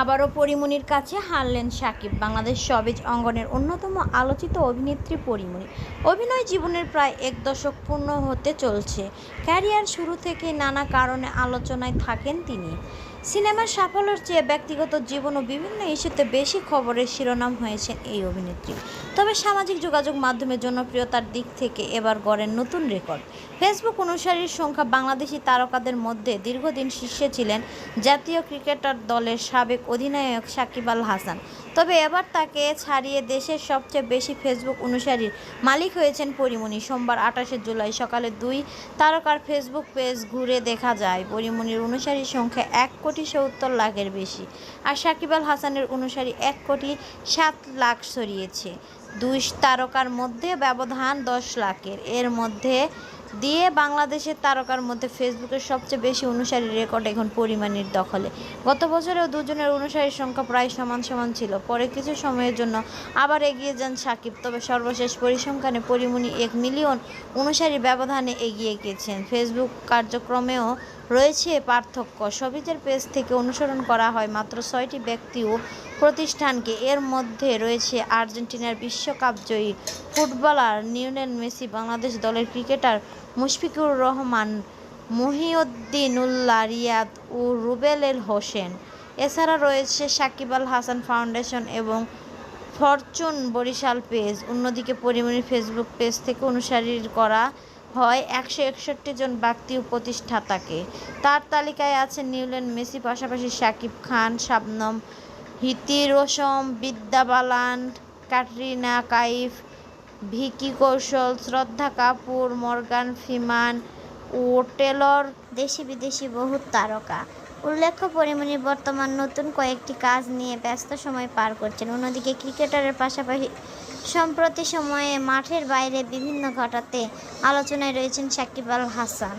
আবারও পরীমনির কাছে হারলেন শাকিব। বাংলাদেশ শোবিজ অঙ্গনের অন্যতম আলোচিত অভিনেত্রী পরীমনি অভিনয় জীবনের প্রায় এক দশক পূর্ণ হতে চলছে। ক্যারিয়ার শুরু থেকেই নানা কারণে আলোচনায় থাকেন তিনি। সিনেমার সাফল্যের চেয়ে ব্যক্তিগত জীবন ও বিভিন্ন ইস্যুতে বেশি খবরের শিরোনাম হয়েছেন এই অভিনেত্রী। তবে সামাজিক যোগাযোগ মাধ্যমের জনপ্রিয়তার দিক থেকে এবার গড়েন নতুন রেকর্ড। ফেসবুক অনুসারীর সংখ্যা বাংলাদেশি তারকাদের মধ্যে দীর্ঘদিন শীর্ষে ছিলেন জাতীয় ক্রিকেটার দলের সাবেক অধিনায়ক সাকিব আল হাসান। তবে এবার তাকে ছাড়িয়ে দেশের সবচেয়ে বেশি ফেসবুক অনুসারীর মালিক হয়েছেন পরীমনি। সোমবার 28 জুলাই সকালে দুই তারকার ফেসবুক পেজ ঘুরে দেখা যায় পরীমনির অনুসারীর সংখ্যা 1,70,00,000-এর বেশি, আর সাকিব আল হাসানের অনুসারী 1,07,00,000 ছড়িয়েছে। দুই তারকার মধ্যে ব্যবধান 10 লাখের। এর মধ্যে দিয়ে বাংলাদেশের তারকার মধ্যে ফেসবুকের সবচেয়ে বেশি অনুসারীর রেকর্ড এখন পরীমনির দখলে। গত বছরেও দুজনের অনুসারীর সংখ্যা প্রায় সমান সমান ছিল। পরে কিছু সময়ের জন্য আবার এগিয়ে যান সাকিব। তবে সর্বশেষ পরিসংখ্যানে পরীমনি 1 মিলিয়ন অনুসারীর ব্যবধানে এগিয়ে গেছেন। ফেসবুক কার্যক্রমেও রয়েছে পার্থক্য। শোবিজের পেজ থেকে অনুসরণ করা হয় মাত্র 6টি ব্যক্তি ও প্রতিষ্ঠানকে। এর মধ্যে রয়েছে আর্জেন্টিনার বিশ্বকাপজয়ী ফুটবলার লিওনেল মেসি, বাংলাদেশ দলের ক্রিকেটার মুশফিকুর রহমান, মহিউদ্দিনুল্লাহ রিয়াদ ও রুবেল হোসেন। এছাড়া রয়েছে সাকিব আল হাসান ফাউন্ডেশন এবং ফরচুন বরিশাল পেজ। অন্যদিকে পরীমনির ফেসবুক পেজ থেকে অনুসারী করা হয় 161 জন ব্যক্তি ও প্রতিষ্ঠাতাকে। তার তালিকায় আছেন লিওনেল মেসি, পাশাপাশি শাকিব খান, শাবনম, হিতি রোশন, বিদ্যা বালান, ক্যাটরিনা কাইফ, ভিকি কৌশল, শ্রদ্ধা কাপুর, মর্গান ফ্রিম্যান ও টেলর। দেশি বিদেশি বহু তারকা। উল্লেখ্য, পরীমনি বর্তমান নতুন কয়েকটি কাজ নিয়ে ব্যস্ত সময় পার করছেন। অন্যদিকে ক্রিকেটারের পাশাপাশি সম্প্রতি সময়ে মাঠের বাইরে বিভিন্ন ঘটাতে আলোচনায় রয়েছেন সাকিব আল হাসান।